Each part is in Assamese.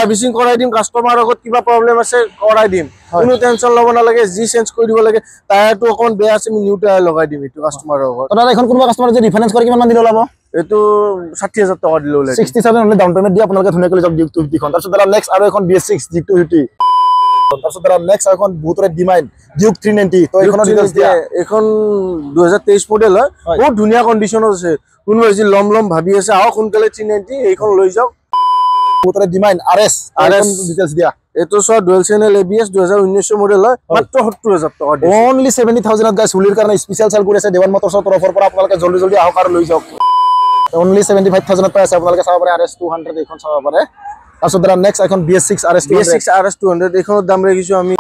সাৰ্ভিসিং কৰাই দিম কাস্টমাৰ আগত কিবা প্ৰবলেম আছে কৰাই দিম কোনো টেনচন ল'ব নালাগে জি চেঞ্জ কৰি দিব লাগে টায়াৰটো অকন বেয়া আছে আমি নিউ টায়াৰ লগাই দিম এটো কাস্টমাৰৰ আগত দাদা এখন কোনোবা কাস্টমাৰ যে ৰিফাইনেন্স কৰি কিমান মান দিলে ওলাব এটো 60000 টকা দিলে ওলাই 67 অনলি ডাউন পেমেন্ট দি আপোনালোকে ধুনীয়াকৈ লৈ যাওক ডিউক 250 খন তাৰপিছত দাদা নেক্সট আৰু এখন BS6 ডিউক 250 তাৰপিছত দাদা নেক্সট এখন বহুতৰে ডিমান্ড ডিউক 390 তো এইখনৰ ডিটেইলছ দিয়া এখন 2023 মডেল হয় বহুত ধুনীয়া কন্ডিশনত আছে কোনোবা যি লম লম ভাবি আছে আও কোনকালে 390 এইখন লৈ যাওক বহুতৰে ডিমান্ড RS ডিটেইলছ দিয়া এটো সব ডুয়াল চ্যানেল ABS 2019 মডেল হয় মাত্ৰ 70000 টকা দিছে only 70000 ত গাইস হুলিৰ কাৰণে স্পেশাল সেল কৰি আছে দেৱান মটৰছৰ তৰফৰ পৰা আপোনালোকে জলদি জলদি আহক আৰু লৈ যাওক only 75000 ত পাই আছে আপোনালোকে চাব পাৰে RS 200 এইখন চাব পাৰে তাৰপিছত দাদা নেক্সট এখন BS6 RS 200 এইখনৰ দাম ৰাখিছো আমি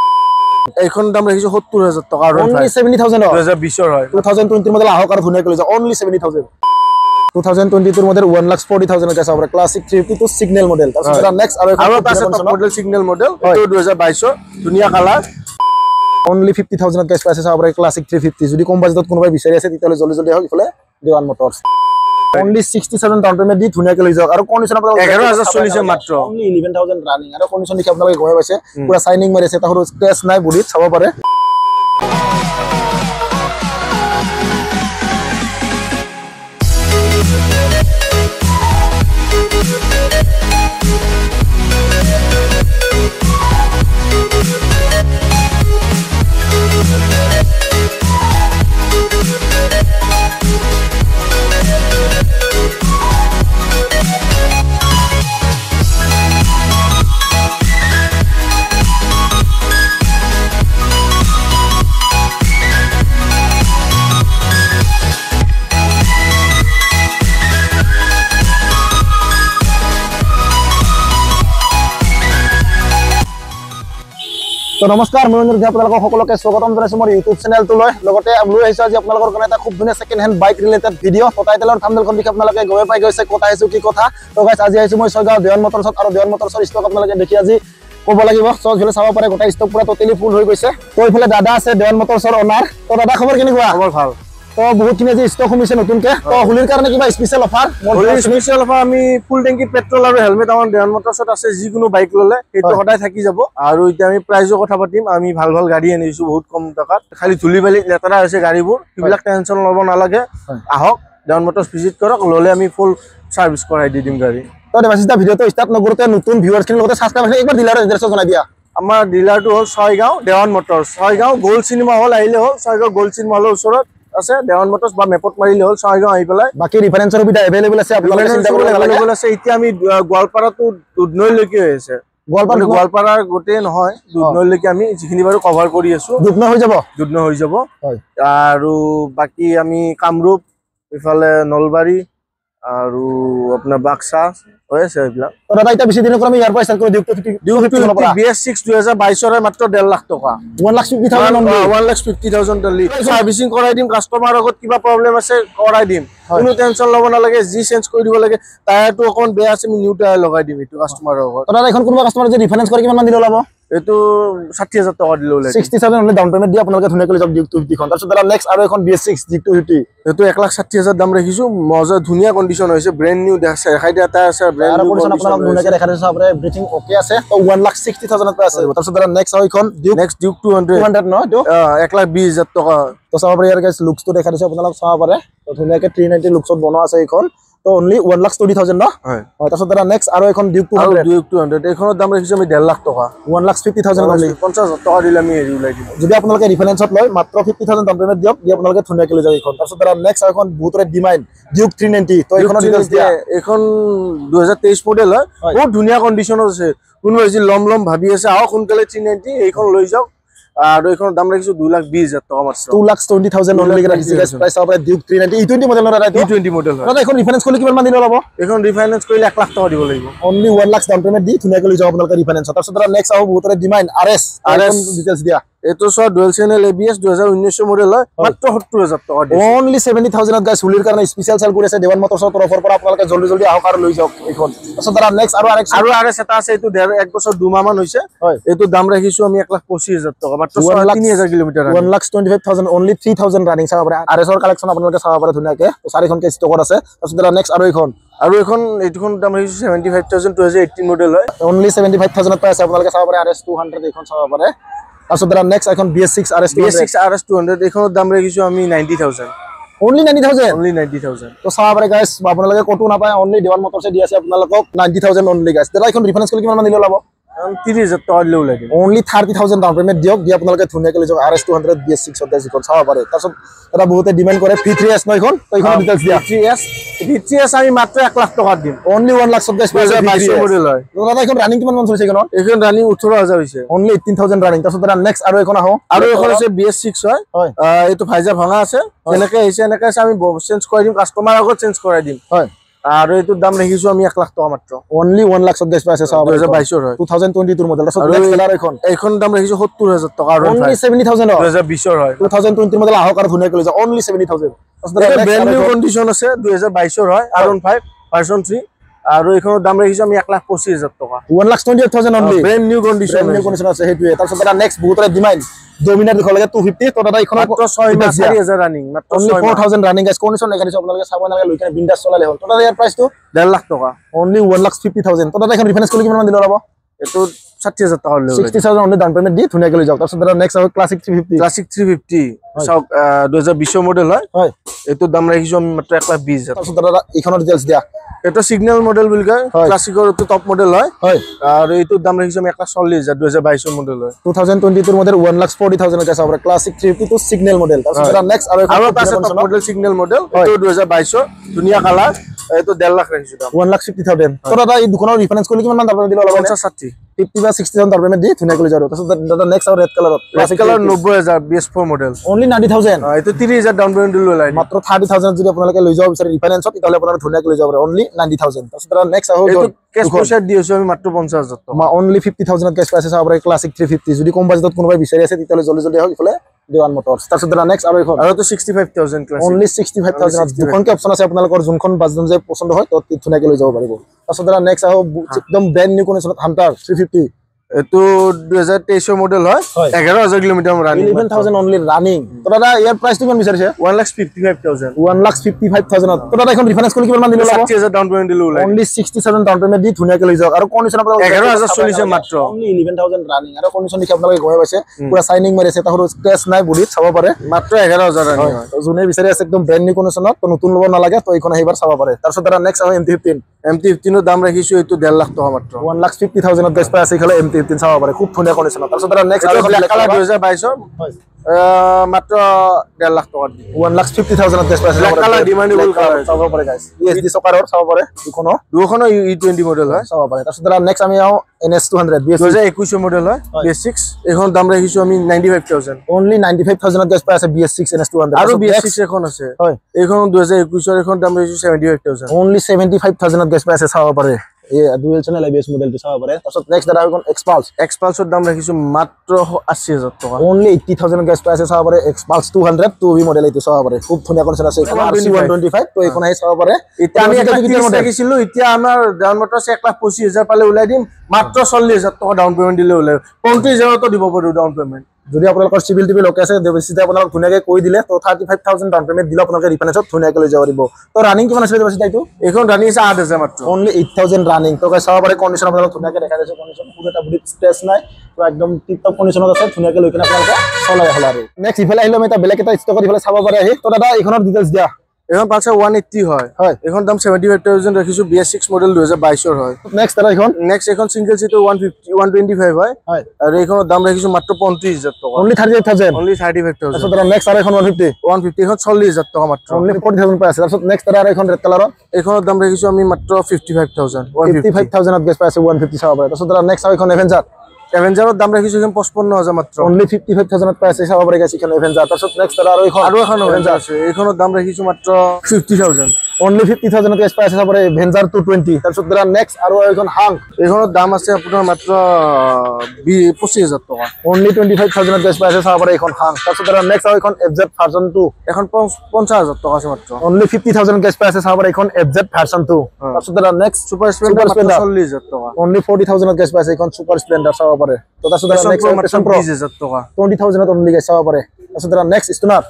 এইখন দাম ৰাখিছো 70000 টকা only 70000 2020 ৰ হয় 2020 মডেল আহক আৰু ধুনীয়াকৈ লৈ যাওক only 70000 2022 মডেল 140000 কা চাব পাৰে ক্লাসিক 352 সিগন্যাল মডেল তাৰপিছত দাদা নেক্সট আৰু আছে টপ মডেল সিগন্যাল মডেল এটো 2022 ধুনীয়া কালাৰ only 50000 কা পাইছে চাব পাৰে ক্লাসিক 350 যদি কম বাজেটত কোনোবাই বিচাৰি আছে তেতিয়ালে জলদি জলদি আহক ইফালে Dewan motors only 67 down payment দি ধুনীয়াকৈ লৈ যাওক আৰু কন্ডিশন আপোনালোকে 11000 চলিছে মাত্ৰ only 11000 ৰানিং আৰু কন্ডিশন দেখি আপোনালোকে গমে পাইছে পুৰা সাইনিং মাৰিছে তাহৰ স্ক্ৰেচ নাই বডিত চাব পাৰে তো নমস্কাৰ মনোৰঞ্জন দি আপোনালোকক সকলোকে স্বাগতম জনাইছো মোৰ ইউটিউব চেনেলটো লগতে লৈ আহিছো আজি আপোনালোকৰ কাৰণে এটা খুব ধুনীয়া second hand bike related video তো টাইটেলৰ থাম্বনেলখন দেখি আপোনালোকে গমে পাই গৈছে কথা আহিছো কি কথা তো গাইস আজি আহিছো মই ছয়গাঁও দেৱান মটৰছত আৰু দেৱান মটৰছৰ ষ্টক আপোনালোকে দেখি আজি ক'ব লাগিব সব ঝলে চাব পাৰে গোটা ষ্টক পুৰা টোটালি ফুল হৈ গৈছে তো ইফালে দাদা আছে দেৱান মটৰছৰ অনাৰ তো দাদা খবৰ কেনেকুৱা খবৰ ভাল তো বহুত কিনে যে ষ্টক কমিছে নতুনকে তো হুলিৰ কাৰণে কিবা স্পেশাল অফাৰ স্পেশাল অফাৰ আমি ফুল টেংকি পেট্ৰল আৰু হেলমেট আমাৰ দেৱান মটৰছত আছে যিকোনো বাইক ললে সেইটো সদায় থাকি যাব আৰু এতিয়া আমি প্ৰাইজৰ কথা পাতিম আমি ভাল ভাল গাড়ী আনিছো বহুত কম টকাত খালি ধুলি বালি লেতেৰা হৈছে গাড়ীবোৰ কিবিলাক টেনচন ল'ব নালাগে আহক দেৱান মটৰছ ভিজিট কৰক ললে আমি ফুল সাৰ্ভিস কৰাই দি দিম গাড়ী তো দেৱাশিসদা ভিডিওটো স্টাৰ্ট নকৰোতে নতুন ভিউয়াৰ্স খিনিৰ লগতে সাবস্ক্ৰাইব কৰি একবাৰ ডিলাৰৰ এড্ৰেছ জনাই দিয়া আমাৰ ডিলাৰটো হ'ল Chaygaon Dewan motors Chaygaon gold cinema hall আহিলে হ'ল ছয়গাঁও গোল্ড চিনেমা হলৰ ওচৰত আছে দেৱান মটৰছ বা মেপত মাৰিলে হ'ল ছয়গাঁও আহি পেলাই বাকি ৰিফাৰেন্সৰ সুবিধা এভেইলেবল আছে আপোনালোকে চিন্তা কৰিব নালাগে আছে এতিয়া আমি গোৱালপাৰাটো দুধনৈলৈকে আছে গোৱালপাৰাৰ গোটে নহয় দুধনৈলৈকে আমি যিখিনি বাৰু কভাৰ কৰি আছো দুধনৈ হৈ যাব আৰু বাকি আমি কামৰূপ ইফালে নলবাৰী আৰু আপোনাৰ বাক্সা হৈ আছে এইবিলাক তো দাদা এটা বেছি দিনৰ পৰা আমি ইয়াৰ পৰা স্টাৰ্ট কৰি দিউ BS6 2022 ৰ মাত্ৰ 1.5 লাখ টকা 1,50,000 দিলি সাৰ্ভিসিং কৰাই দিম কাস্টমাৰ আগত কিবা প্ৰবলেম আছে কৰাই দিম কোনো টেনচন ল'ব নালাগে জি চেঞ্জ কৰি দিব লাগে টায়াৰটো অকন বেয়া আছে আমি নিউ টায়াৰ লগাই দিম এটো কাস্টমাৰৰ আগত দাদা এখন কোনোবা কাস্টমাৰ যে ৰিফাইনেন্স কৰি কিমান মান দিলে ওলাব এটো 60000 টকা দিলে ওলাই 67 অনলি ডাউন পেমেন্ট দি আপোনালোকে ধুনীয়াকৈ লৈ যাওক ডিউক 250 খন তাৰপিছত দাদা নেক্সট আৰু এখন BS6 ডিউক 250 এটো 1,60,000 দাম ৰাখিছো মজা ধুনীয়া কন্ডিশন হৈছে ব্র্যান্ড নিউ দেখাই দিয়া এটা আছে ব্র্যান্ড নিউ কন্ডিশন আপোনালোক ধুনীয়াকৈ দেখাই দিছো আপোনাৰ এভৰিথিং ওকে আছে তো 1,60,000 ত আছে তাৰপিছত দাদা নেক্সট আৰু এখন ডিউক 200 ন তো 1,20,000 টকা তো চাব পাৰে ইয়াৰ গাইস লুকসটো দেখাই দিছো আপোনালোক চাব পাৰে তো ধুনীয়াকৈ 390 লুকসত বনোৱা আছে এইখন তো only 1,20,000 ন হয় তাৰপিছত দাদা নেক্সট আৰু এখন ডিউক 200 এইখনৰ দাম ৰাখিছো আমি 1.5 লাখ টকা 1,50,000 only 50,000 টকা দিলে আমি হেৰি ওলাই দিম যদি আপোনালোকে ৰিফাইনেন্সত লয় মাত্ৰ 50,000 ডাউন পেমেন্ট দিয়ক দি আপোনালোকে ধুনীয়াকৈ লৈ যাওক এইখন তাৰপিছত দাদা নেক্সট এখন বহুতৰে ডিমান্ড ডিউক 390 তো এইখনৰ ডিটেইলছ দিয়া এইখন 2023 মডেল হয় বহুত ধুনীয়া কন্ডিশনত আছে কোনোবা যি লম লম ভাবি আছে আহক সোনকালে 390 এইখন লৈ যাওক আৰু এইখনৰ দাম ৰাখিছো 2,20,000 টকা মাত্ৰ 2,20,000 only ৰাখিছে গাইস প্ৰাইস হ'ব ডিউক 390 E20 মডেল ন দাদা E20 মডেল হয় দাদা এখন ৰিফাইনেন্স কৰিলে কিমান মান দিন ল'ব এখন ৰিফাইনেন্স কৰিলে 1 লাখ টকা দিব লাগিব only 1 লাখ ডাউন পেমেন্ট দি ধুনীয়াকৈ লৈ যাওক আপোনালোকে ৰিফাইনেন্স তাৰপিছত দাদা নেক্সট আৰু বহুতৰে ডিমান্ড RS ডিটেইলছ দিয়া এইটো সব ডুৱেল চেনেল ABS 2019 মডেল হয় মাত্ৰ 70000 টকা দিছে অনলি 70000 গাইস হুলিৰ কাৰণে স্পেশাল সেল কৰি আছে দেৱান মটৰছৰ তৰফৰ পৰা আপোনালোকে জলদি জলদি আহক আৰু লৈ যাওক এইখন তাৰপিছত দাদা নেক্সট আৰু RS এটা আছে এইটো 1 বছৰ 2 মাহ মান হৈছে এইটো দাম ৰাখিছো আমি 1,25,000 টকা মাত্ৰ 3000 কিলোমিটাৰ 1,25,000 অনলি 3000 ৰানিং চাব পাৰে RS ৰ কালেকচন আপোনালোকে চাব পাৰে ধুনীয়াকে তো চাৰিখন কে ষ্টকত আছে তাৰপিছত দাদা নেক্সট আৰু এইখন দাম ৰাখিছো 75,000 2018 মডেল হয় অনলি 75,000 পাই আছে আপোনালোকে চাব পাৰে RS 200 এইখন চাব পাৰে তাৰপিছত দাদা নেক্সট এখন BS6 RS 200 এইখনৰ দাম ৰাখিছো আমি 90,000 only 90,000 only 90,000 তো চাব পাৰে গাইস আপোনালোকে কতো নাপায় অনলি দেৱান মটৰছে দি আছে আপোনালোকক 90,000 অনলি গাইস দাদা এখন ৰিফাৰেন্স কৰি কিমান মান দিলে লাভ 30,000 টকা দিলে ওলাই only 30,000 ডাউন পেমেন্ট দিয়ক দি আপোনালোকে ধুনীয়াকৈ লৈ যাওক RS 200 BS6 এখন চাব পাৰে তাৰপিছত এটা বহুতে ডিমান্ড কৰে V3S ন এখন তো এখন ডিটেইলছ দিয়া V3S আমি মাত্ৰ 1 লাখ টকা দিম only 1 লাখ গাইস 2022 মডেল হয় দাদা এখন ৰানিং কিমান মান চলিছে এখন ৰানিং 18,000 হৈছে only 18,000 ৰানিং তাৰপিছত দাদা নেক্সট আৰু এখন আহো আৰু এখন আছে BS6 হয় এইটো ভাইজা ভাঙা আছে এনেকৈ আহিছে এনেকৈ আছে আমি চেঞ্জ কৰি দিম কাস্টমাৰ আগত চেঞ্জ কৰাই দিম হয় আৰু এইটো দাম ৰাখিছো আমি 1 লাখ টকা মাত্ৰ only 1 লাখ গাইস পাইছে চাব 2022 হয় 2022 মডেল তাৰপিছত নেক্সট কালাৰ এইখন দাম ৰাখিছো 70,000 টকা আৰু only 70,000 2020 হয় 2020 মডেল আহক আৰু ধুনীয়াকৈ লৈ যাওক only 70,000 এটা ব্ৰ্যান্ড নিউ কন্ডিশন আছে 2022 হয় R15 ভাৰ্সন 3 আৰু এইখনৰ দাম ৰাখিছো আমি 1,25,000 টকা 1,28,000 only ব্ৰ্যান্ড নিউ কন্ডিশন আছে হেতুৱে তাৰপিছত দাদা নেক্সট বহুতৰে ডিমান্ড ডমিনাৰ দেখো লাগে 250 তো দাদা এইখন মাত্ৰ 6,000 ৰানিং মাত্ৰ 4,000 ৰানিং গাইস কন্ডিশন এখানে আপোনালোকে চাব নালাগে লৈ কিনে বিন্দাস চলালে হ'ল তো দাদা ইয়াৰ প্ৰাইসটো 1.5 লাখ টকা only 1,50,000 তো দাদা এখন ৰিফাৰেন্স কৰি কিমান মান দিলে লাভ এটো 60,000 টাকা লৈ 60,000 only ডাউন পেমেন্ট দি ধুনীয়াকৈ লৈ যাওক তাৰপিছত দাদা নেক্সট আৰু ক্লাসিক 350 চাওক 2020 মডেল হয় এটো দাম ৰাখিছো আমি মাত্ৰ 1,20,000 তাৰপিছত দাদা এইখনৰ ডিটেইলছ দিয়া এটা সিগন্যাল মডেল বুলি কয় ক্লাসিকৰ তো টপ মডেল হয় আৰু এইটো দাম ৰাখিছো আমি 1,40,000 2022 মডেল হয় 2022 মডেল 1,40,000 কে চাবৰে ক্লাসিক 350 তো সিগন্যাল মডেল তাৰপিছত দাদা নেক্সট আৰু আছে টপ মডেল সিগন্যাল মডেল এটো 2022 ধুনীয়া কালাৰ এটো 1.5 লাখ ৰাখিছো দাম 1,50,000 তো দাদা এই দুখনৰ ৰিফাৰেন্স কৰি কিমান মান দাম দিলে লাভ 50 50 বা 60,000 ডাউন পেমেন্ট দি ধুনীয়াকৈ লৈ যাওক তাৰপিছত দাদা নেক্সট আৰু ৰেড কালাৰত classic colour 90,000 BS4 model only 90,000 এটো 30,000 ডাউন পেমেন্ট দিলে ওলাই মাত্ৰ 30,000 যদি আপোনালোকে লৈ যাব বিচাৰে ৰিফাৰেন্সত তেতিয়ালে আপোনালোকে ধুনীয়াকৈ লৈ যাব পাৰে only 90,000 তাৰপিছত দাদা নেক্সট আহো এটো কেছ পইচা দিছো আমি মাত্ৰ 50,000 টকা only 50,000 কেছ পাইছে চাব পাৰে ক্লাসিক 350 যদি কম বাজেটত কোনোবাই বিচাৰি আছে তেতিয়ালে জলদি জলদি আহক ইফালে দেৱান মটৰছ তাৰপিছত দাদা নেক্সট আৰু এখন আৰু তো 65,000 ক্লাস only 65,000 দুখনকে অপচন আছে আপোনালোকৰ যোনখন বাজেট যে পছন্দ হয় তো ধুনীয়াকৈ লৈ যাব পাৰিব তাৰপিছত দাদা নেক্সট আহো একদম ব্ৰ্যান্ড নিউ কন্ডিশনত হান্টাৰ 350 এটো 2023 মডেল হয় 11000 কিলোমিটাৰ ৰানিং 11,000 only ৰানিং তো দাদা ইয়াৰ প্ৰাইসটো কিমান বিচাৰিছে 1,55,000 1,55,000 তো দাদা এখন ৰিফাৰেন্স কৰি কিমান মান দিলে 60,000 ডাউন পেমেন্ট দিলে ওলাই only 67 ডাউন পেমেন্ট দি ধুনীয়াকৈ লৈ যাওক আৰু কন্ডিশন আপোনালোকে 11,000 চলিছে মাত্ৰ only 11,000 ৰানিং আৰু কন্ডিশন দেখি আপোনালোকে গৈ পাইছে পুৰা সাইনিং মাৰিছে তাহৰ স্ক্ৰেচ নাই বডিত চাব পাৰে মাত্ৰ 11,000 ৰানিং হয় যোনে বিচাৰি আছে একদম ব্ৰ্যান্ড নিউ কন্ডিশনত তো নতুন লব নালাগে তো এইখন আহিবাৰ চাব পাৰে তাৰপিছত দাদা নেক্সট আহো MT15 ৰ দাম ৰাখিছো এইটো 1.5 লাখ টকা মাত্ৰ 1,50,000 গাইস পাই আছে ইখালে MT15 চাব পাৰে খুব ধুনীয়া কন্ডিশনত তাৰপিছত দাদা নেক্সট আৰু ব্ল্যাক কালাৰ 2022 মাত্ৰ 1.5 লাখ টকা দি 1,50,000 গাইস পাই আছে ব্ল্যাক কালাৰ ডিমান্ডেবল কালাৰ চাব পাৰে গাইস ESD চকাৰৰ চাব পাৰে দুখনো E20 মডেল হয় চাব পাৰে তাৰপিছত দাদা নেক্সট আমি আহো NS 200 2021 মডেল হয় BS6 এখন দাম ৰাখিছো আমি 95,000 only 95,000 গাইস পাই আছে BS6 NS 200 আৰু BS6 এখন আছে এইখন 2021 এখন দাম ৰাখিছো 75,000 only 75,000 গাইস পাই আছে চাব পাৰে এই ডুৱেল চেনেল ABS মডেলটো চাব পাৰে তাৰপিছত নেক্সট দাদা এখন এক্সপালছৰ দাম ৰাখিছো মাত্ৰ 80,000 টকা only 80,000 গাইস পাই আছে চাব পাৰে এক্সপালছ 200 2V মডেল এইটো চাব পাৰে খুব ধুনীয়া কন্ডিশন আছে RC 125 তো এইখন আহি চাব পাৰে এতিয়া আমি এটা মডেল দেখিছিলো এতিয়া আমাৰ ডাউন মটৰছ 1,25,000 পালে ওলাই দিম মাত্ৰ 40,000 টকা ডাউন পেমেন্ট দিলে ওলাই 35,000 তো দিব পাৰো ডাউন পেমেন্ট যদি আপোনালোকৰ সিভিল টিভি লোক আছে দেৱচিতে আপোনালোক ধুনীয়াকৈ কৈ দিলে তো 35,000 ডাউন পেমেন্ট দিলে আপোনালোকে ৰিফাইনেন্সত ধুনীয়াকৈ লৈ যাব পাৰিব তো ৰানিং কিমান আছে দেৱচিতে এইটো এখন ৰানিং আছে 8,000 মাত্ৰ only 8,000 ৰানিং তো চাব পাৰে কন্ডিশন আপোনালোক ধুনীয়াকৈ দেখা যাচ্ছে কন্ডিশন পুরোটা বডিত স্পেস নাই তো একদম টিপটপ কন্ডিশনত আছে ধুনীয়াকৈ লৈ কিনে আপোনালোকে চলাই হল আৰু নেক্সট ইফালে আহিলে আমি এটা বেলেগ এটা ষ্টকত ইফালে চাব পাৰে আহি তো দাদা এইখনৰ ডিটেইলছ দিয়া এখন পালসাৰ 180 হয় এখন দাম 75,000 ৰাখিছো BS6 মডেল 2022 হয় নেক্সট দাদা এখন সিঙ্গেল সিট 150 125 হয় আৰু এইখনৰ দাম ৰাখিছো মাত্ৰ 35,000 টকা only 38,000 only 35,000 তাৰপিছত দাদা নেক্সট আৰু এখন 150 এখন 40,000 টকা মাত্ৰ only 40,000 পাই আছে তাৰপিছত নেক্সট দাদা এখন ৰেড কালাৰৰ এইখনৰ দাম ৰাখিছো আমি মাত্ৰ 55,000 55,000 গেছ পাই আছে 150 চাব পাৰে তাৰপিছত দাদা নেক্সট আৰু এখন এভেঞ্জাৰৰ দাম ৰাখিছো এখন 55,000 মাত্ৰ only 55,000 পাই আছে চাব পাৰে গাইছ এখন এভেঞ্জাৰ তাৰপিছত নেক্সট আৰু এখন এভেঞ্জাৰ আছে এইখনৰ দাম ৰাখিছো মাত্ৰ 50,000 অনলি 50,000 গাইজ পাই আছে চাব পাৰে ভেঞ্জাৰ 220 তাৰপিছত দাদা নেক্সট আৰু এখন হাং এইখনৰ দাম আছে আপোনাৰ মাত্ৰ 25,000 টকা অনলি 25,000 গাইজ পাই আছে চাব পাৰে এখন হাং তাৰপিছত দাদা নেক্সট আৰু এখন FZ ভাৰ্জন 2 এখন 50,000 টকা আছে মাত্ৰ অনলি 50,000 গাইজ পাই আছে চাব পাৰে এখন FZ ভাৰ্জন 2 তাৰপিছত দাদা নেক্সট সুপাৰ স্প্লেণ্ডাৰ 40,000 টকা অনলি 40,000 গাইজ পাই আছে এখন সুপাৰ স্প্লেণ্ডাৰ চাব পাৰে তো তাৰপিছত দাদা নেক্সট পেছন প্ৰ 20,000 টকা 20,000 অনলি গাইজ চাব পাৰে তাৰপিছত দাদা নেক্সট ষ্টুনাৰ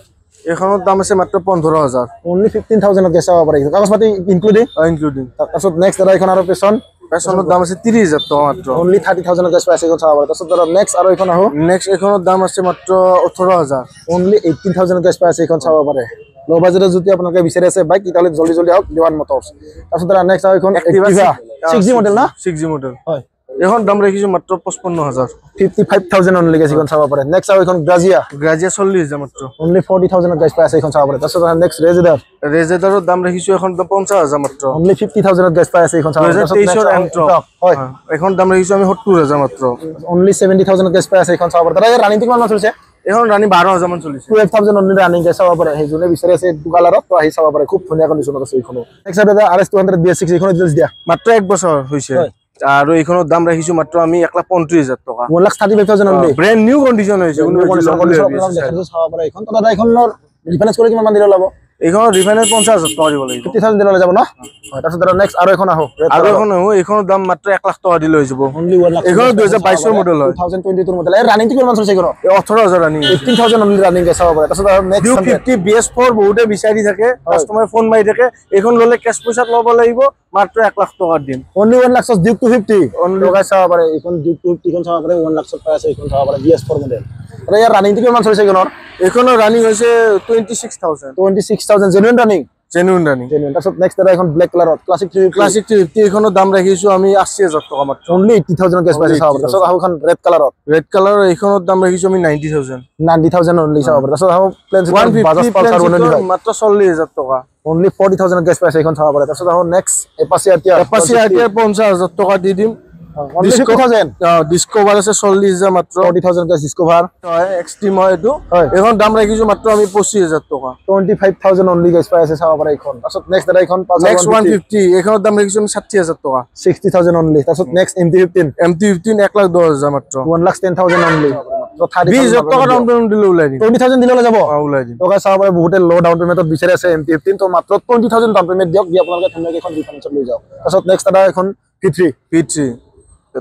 এইখনৰ দাম আছে মাত্ৰ 15,000 অনলি 15,000 গাইজ চাব পাৰে কাগজ পাতি ইনক্লুডিং ইনক্লুডিং তাৰপিছত নেক্সট দাদা এখন আৰু পেছনৰ দাম আছে 30,000 টকা মাত্ৰ অনলি 30,000 গাইজ পাই আছে এখন চাব পাৰে তাৰপিছত দাদা নেক্সট আৰু এখন আহো নেক্সট এইখনৰ দাম আছে মাত্ৰ 18,000 অনলি 18,000 গাইজ পাই আছে এখন চাব পাৰে লো বাজেটত যদি আপোনালোকে বিচাৰি আছে বাইক তেতিয়াহ'লে জলদি জলদি আহক দেৱান মটৰছ তাৰপিছত দাদা নেক্সট আৰু এখন Activa 6G মডেল না 6G মডেল হয় এইখন দাম ৰাখিছো মাত্ৰ 55,000 55,000 অনলি গাইজ এখন চাব পাৰে নেক্সট আৰু এখন গ্ৰাজিয়া 40,000 মাত্ৰ অনলি 40,000 গাইজ পাই আছে এখন চাব পাৰে তাৰপিছত নেক্সট ৰেজেডাৰৰ দাম ৰাখিছো এখন 50,000 মাত্ৰ অনলি 50,000 গাইজ পাই আছে এখন চাব পাৰে 2023 ৰ এন্ট্ৰক হয় এখন দাম ৰাখিছো আমি 70,000 মাত্ৰ অনলি 70,000 গাইজ পাই আছে এখন চাব পাৰে দাদা ৰানিং কিমান চলিছে এখন ৰানি 12,000 মান চলিছে 12,000 অনলি ৰানিং গাইজ চাব পাৰে সেই যোনে বিচাৰি আছে দু কালাৰত তো আহি চাব পাৰে খুব ধুনীয়া কণ্ডিচনত আছে এইখনো নেক্সট দাদা RS 200 BS6 এইখন ডিটেইলছ দিয়া মাত্ৰ 1 বছৰ হৈছে আৰু এইখনৰ দাম ৰাখিছো মাত্ৰ আমি 1,35,000 টকা 1,35,000 অনলি ব্ৰ্যান্ড নিউ কন্ডিশন হৈছে কোনো চাব পাৰে এইখন তো দাদা এইখনৰ ৰিফাইনেন্স কৰি কিমান মান দিলে ল'ব এইখনৰ ৰিফাইনেন্স 50,000 টকা দিব লাগিব 50,000 দিলে যাব ন হয় তাৰপিছত দাদা নেক্সট আৰু এখন আহো আৰু এখন এইখনৰ দাম মাত্ৰ 1 লাখ টকা দিলে হৈ যাব অনলি 1 লাখ এইখন 2022 ৰ মডেল হয় 2022 মডেল এই ৰানিং কিমান মান চলিছে এইখন 18,000 ৰানিং 18,000 অনলি ৰানিং গাইজ চাব পাৰে তাৰপিছত আৰু নেক্সট 50 BS4 বহুতে বিচাৰি থাকে কাস্টমাৰ ফোন মাৰি থাকে এইখন ললে কেশ পইচাত ল'ব লাগিব মাত্ৰ 1 লাখ টকা দিম only 1 lakh Duke 250 only guys চাব পাৰে এইখন ডিউক 250 খন চাব পাৰে 1 লাখ পাই আছে এইখন চাব পাৰে BS4 মডেল আৰু ইয়াৰ ৰানিং কিমান মান চলিছে এইখনৰ ৰানিং হৈছে 26,000 জেনুইন ৰানিং তাৰপিছত নেক্সট দাদা এখন ব্লেক কালাৰত ক্লাছিক 350 এইখনৰ দাম ৰাখিছো আমি 80,000 টকা মাত্ৰ অনলি 80,000 গাইজ পাইছে চাব পাৰে তাৰপিছত আহো এখন ৰেড কালাৰৰ এইখনৰ দাম ৰাখিছো আমি 90,000 অনলি চাব পাৰে তাৰপিছত আহো প্লেন 150 বাজাজ পালছাৰ 125 মাত্ৰ 40,000 টকা অনলি 40,000 গাইজ পাইছে এইখন চাব পাৰে তাৰপিছত আহো নেক্সট এপাচি আৰটিআৰ 50,000 টকা দি দিম অনলি 50,000 ডিসকভাৰ আছে 40,000 মাত্ৰ 40,000 গাইজ ডিসকভাৰ হয় এক্সট্ৰিম হয় এইটো এইখন দাম ৰাখিছো মাত্ৰ আমি 25,000 টকা 25,000 অনলি গাইজ পাইছে চাব পাৰে এইখন তাৰপিছত নেক্সট দাদা এইখন নেক্সট 150 এইখনৰ দাম ৰাখিছো আমি 60,000 টকা 60,000 অনলি তাৰপিছত নেক্সট MT15 1,10,000 মাত্ৰ 1,10,000 অনলি 20,000 টকা ডাউন পেমেন্ট দিলে ওলাই দিম 20,000 দিলে যাব ওলাই দিম টকা চাব পাৰে বহুতে লো ডাউন পেমেন্টত বিচাৰি আছে MT15 তো মাত্ৰ 20,000 ডাউন পেমেন্ট দিয়ক দি আপোনালোকে ধুনীয়াকৈ এখন ৰিফাইনেন্সত লৈ যাওক তাৰপিছত নেক্সট দাদা এখন P3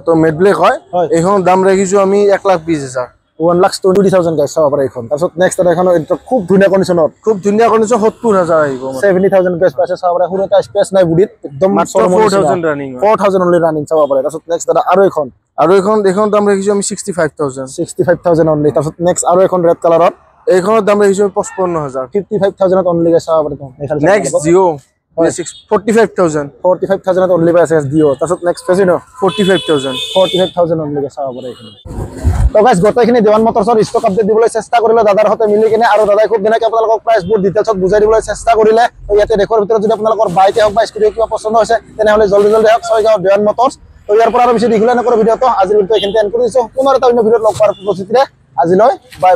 তো মেড ব্লেক হয় এইখনৰ দাম ৰাখিছো আমি 1,20,000 1,20,000 গাইজ চাব পাৰে এইখন তাৰপিছত নেক্সট দাদা এখন খুব ধুনীয়া কণ্ডিচনত 70,000 আহিব 70,000 গাইজ পাইছে চাব পাৰে কোনো এটা স্পেচ নাই বুডিত একদম মাত্ৰ 4,000 ৰানিং 4,000 অনলি ৰানিং চাব পাৰে তাৰপিছত নেক্সট দাদা আৰু এইখন দাম ৰাখিছো আমি 65,000 অনলি তাৰপিছত নেক্সট আৰু এখন ৰেড কালাৰত এইখনৰ দাম ৰাখিছো 55,000 55,000 অনলি গাইজ চাব পাৰে নেক্সট জিও 45,000 অনলি পাইছে জিও তাৰপিছত নেক্সট ফেচিনো 45,000 অনলি গাইজ চাব পাৰে এইখিনি তো গাইজ গোটেইখিনি দেৱান মটৰছৰ ষ্টক আপডেট দিবলৈ চেষ্টা কৰিলে দাদাৰ সৈতে মিলি কিনে আৰু দাদাই খুব ধুনীয়াকৈ আপোনালোকক প্ৰাইচবোৰ ডিটেইলছত বুজাই দিবলৈ চেষ্টা কৰিলে ইয়াতে দেশৰ ভিতৰত যদি আপোনালোকৰ বাইকে হওক বা স্কুটি কিবা পছন্দ হৈছে তেনেহ'লে জলদি আহক ছয়গাঁও দেৱান মটৰছ তো ইয়াৰ পৰা আৰু বেছি দীঘলীয়া নকৰোঁ ভিডিঅ'টো আজিলৈকে এইখিনিতে এণ্ড কৰি দিছোঁ পুনৰ এটা অন্য ভিডিঅ'ত লগ পোৱাৰ প্ৰতিশ্ৰুতিৰে আজিলৈ বাই